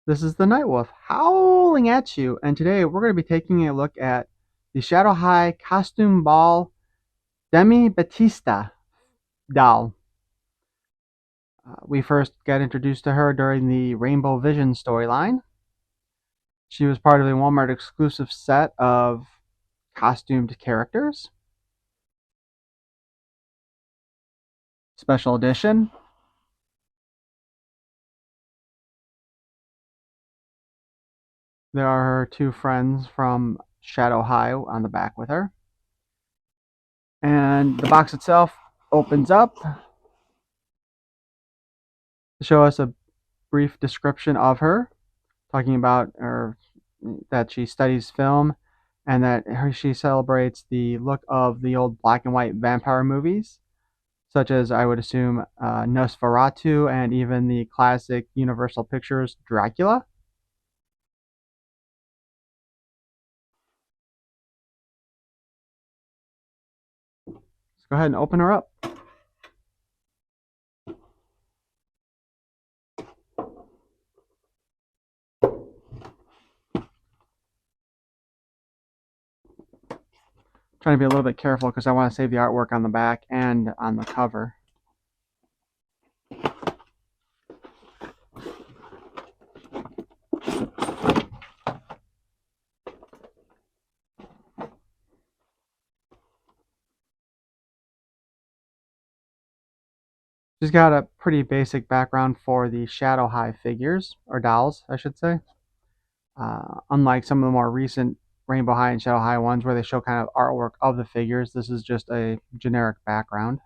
This is the Nightwolf howling at you, and today we're going to be taking a look at the Shadow High Costume Ball Demi Batista doll. We first got introduced to her during the Rainbow Vision storyline. She was part of a Walmart exclusive set of costumed characters. Special edition. There are her two friends from Shadow High on the back with her. And the box itself opens up to show us a brief description of her, talking about her that she studies film and that she celebrates the look of the old black and white vampire movies, such as I would assume Nosferatu and even the classic Universal Pictures Dracula. Let's go ahead and open her up. Trying to be a little bit careful because I want to save the artwork on the back and on the cover. She's got a pretty basic background for the Shadow High figures, or dolls, I should say. Unlike some of the more recent Rainbow High and Shadow High ones where they show kind of artwork of the figures, this is just a generic background.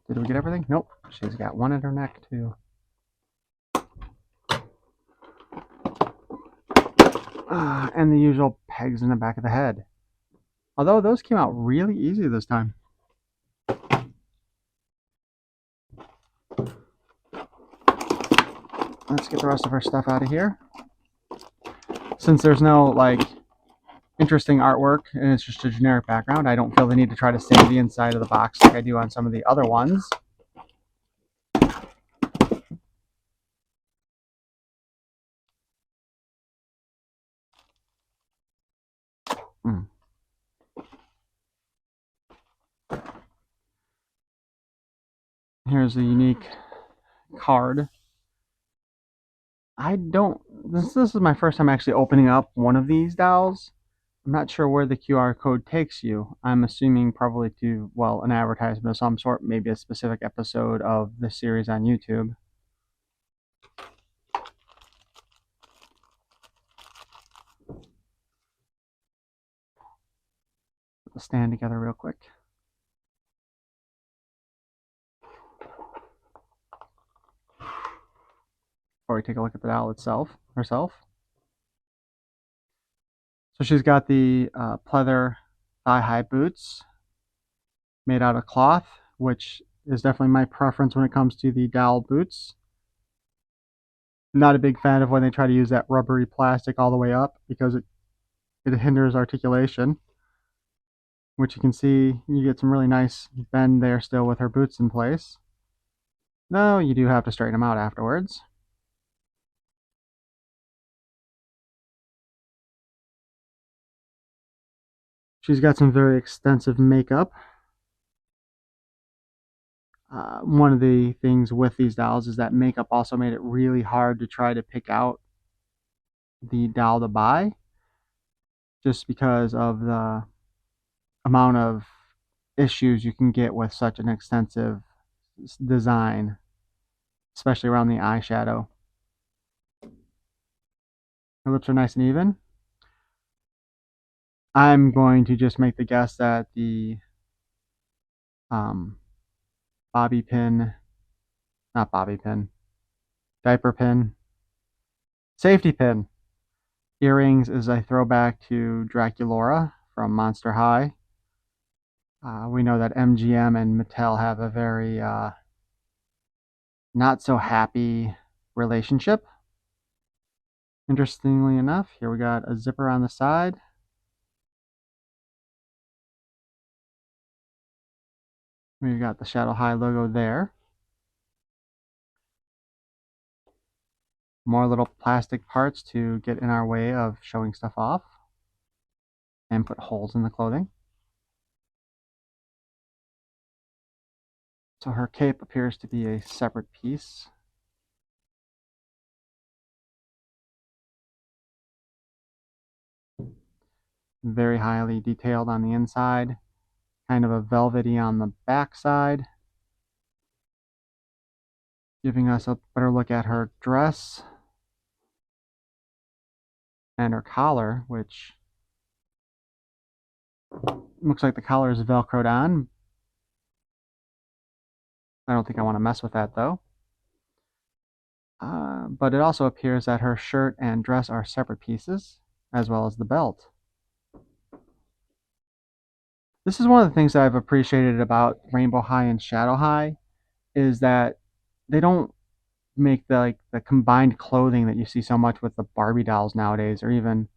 Did we get everything? Nope. She's got one in her neck, too. And the usual pegs in the back of the head. Although those came out really easy this time. Let's get the rest of our stuff out of here. Since there's no, like, interesting artwork and it's just a generic background, I don't feel the need to try to save the inside of the box like I do on some of the other ones. Here's a unique card. This is my first time actually opening up one of these dolls. I'm not sure where the QR code takes you. I'm assuming probably to, well, an advertisement of some sort, maybe a specific episode of the series on YouTube. Put the stand together real quick. Before we take a look at the doll herself. So she's got the pleather thigh-high boots made out of cloth, which is definitely my preference when it comes to the doll boots. Not a big fan of when they try to use that rubbery plastic all the way up because it hinders articulation, which you can see you get some really nice bend there still with her boots in place. No, you do have to straighten them out afterwards. She's got some very extensive makeup. One of the things with these dolls is that makeup also made it really hard to try to pick out the doll to buy, just because of the amount of issues you can get with such an extensive design, especially around the eyeshadow. Her lips are nice and even. I'm going to just make the guess that the um, bobby pin, not bobby pin, diaper pin Safety pin. Earrings is a throwback to Draculaura from Monster High. We know that MGM and Mattel have a very not so happy relationship. Interestingly enough, here we got a zipper on the side. We've got the Shadow High logo there. More little plastic parts to get in our way of showing stuff off and put holes in the clothing. So her cape appears to be a separate piece. Very highly detailed on the inside, kind of a velvety on the back side, giving us a better look at her dress and her collar, which looks like the collar is velcroed on. I don't think I want to mess with that though. But it also appears that her shirt and dress are separate pieces, as well as the belt. This is one of the things that I've appreciated about Rainbow High and Shadow High is that they don't make the combined clothing that you see so much with the Barbie dolls nowadays, or even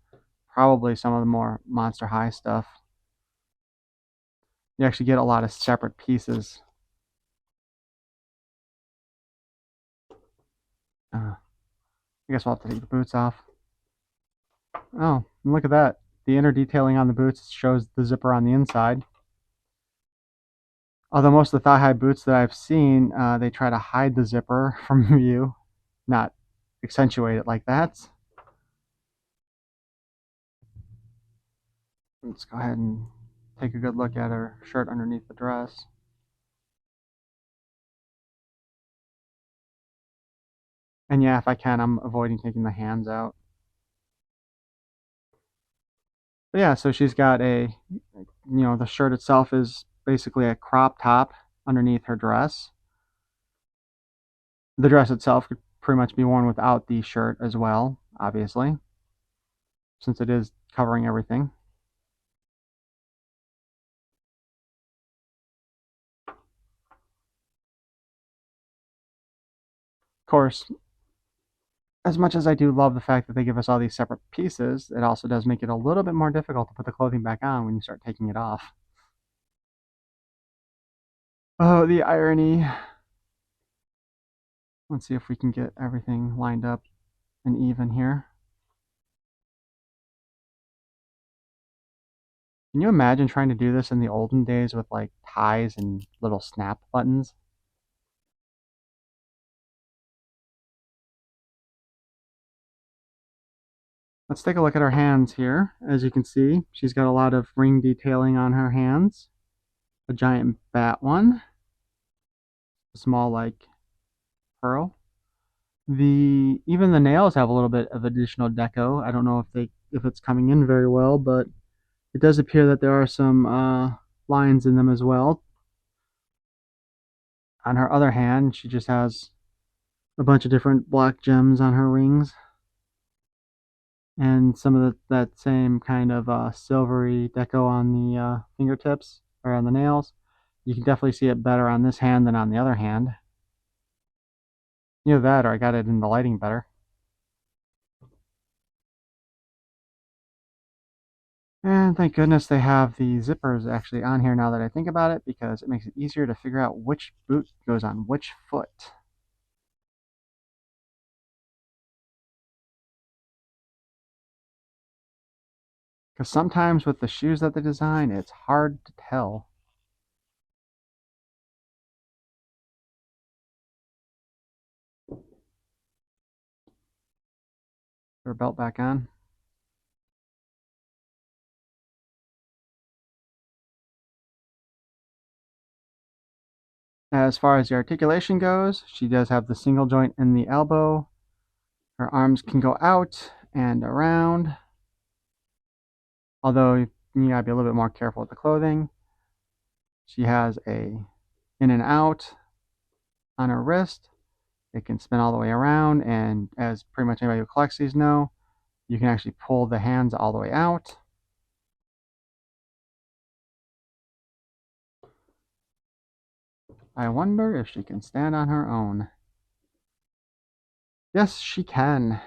probably some of the more Monster High stuff. You actually get a lot of separate pieces. I guess we'll have to take the boots off. Oh, look at that. The inner detailing on the boots shows the zipper on the inside. Although most of the thigh-high boots that I've seen, they try to hide the zipper from view, not accentuate it like that. Let's go ahead and take a good look at her shirt underneath the dress. And yeah, if I can, I'm avoiding taking the hands out. But yeah, so she's got the shirt itself is basically a crop top underneath her dress. The dress itself could pretty much be worn without the shirt as well, obviously, since it is covering everything. Of course, as much as I do love the fact that they give us all these separate pieces, it also does make it a little bit more difficult to put the clothing back on when you start taking it off. Oh, the irony. Let's see if we can get everything lined up and even here. Can you imagine trying to do this in the olden days with like ties and little snap buttons? Let's take a look at her hands here. As you can see, she's got a lot of ring detailing on her hands. A giant bat one, a small like pearl. The even the nails have a little bit of additional deco. I don't know if it's coming in very well, but it does appear that there are some lines in them as well. On her other hand, she just has a bunch of different black gems on her rings, and some of that same kind of silvery deco on the fingertips or on the nails. You can definitely see it better on this hand than on the other hand. Either that, or I got it in the lighting better. And thank goodness they have the zippers actually on here now that I think about it, because it makes it easier to figure out which boot goes on which foot. Because sometimes with the shoes that they design, it's hard to tell. Their belt back on. As far as the articulation goes, she does have the single joint in the elbow. Her arms can go out and around. Although you gotta be a little bit more careful with the clothing. She has a in and out on her wrist, It can spin all the way around, and as pretty much anybody who collects these know, you can actually pull the hands all the way out. I wonder if she can stand on her own. Yes, she can.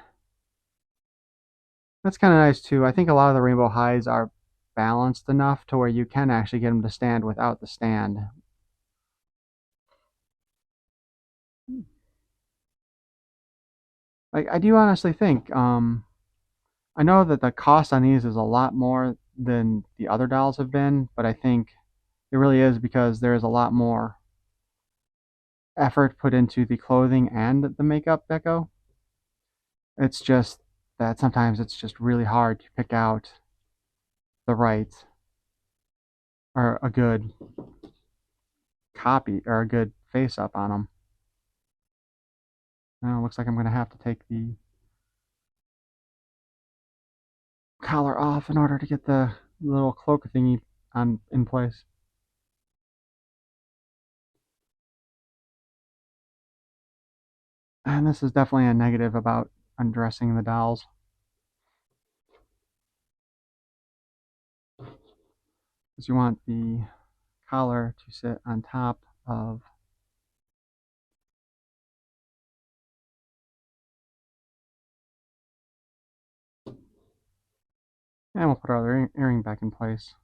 That's kind of nice too. I think a lot of the rainbow hides are balanced enough to where you can actually get them to stand without the stand. Like I do honestly think, I know that the cost on these is a lot more than the other dolls have been, but I think it really is because there is a lot more effort put into the clothing and the makeup deco. It's just that sometimes it's just really hard to pick out the right or a good copy or a good face up on them. Now it looks like I'm going to have to take the collar off in order to get the little cloak thingy on in place. And this is definitely a negative about undressing the dolls. Because you want the collar to sit on top of, and we'll put our other earring back in place.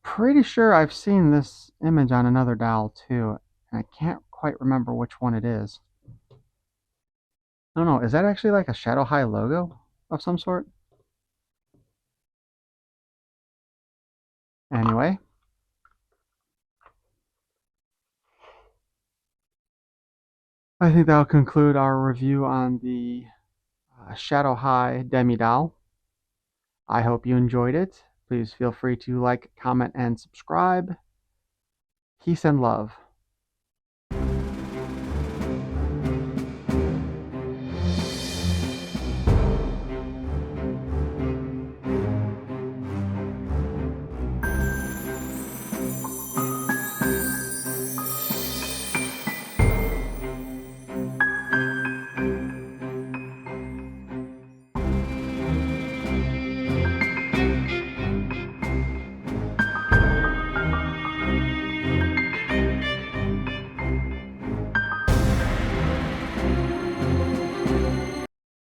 Pretty sure I've seen this image on another doll too, and I can't quite remember which one it is. I don't know, is that actually like a Shadow High logo of some sort? Anyway, I think that'll conclude our review on the Shadow High Demi doll. I hope you enjoyed it. Please feel free to like, comment, and subscribe. Peace and love.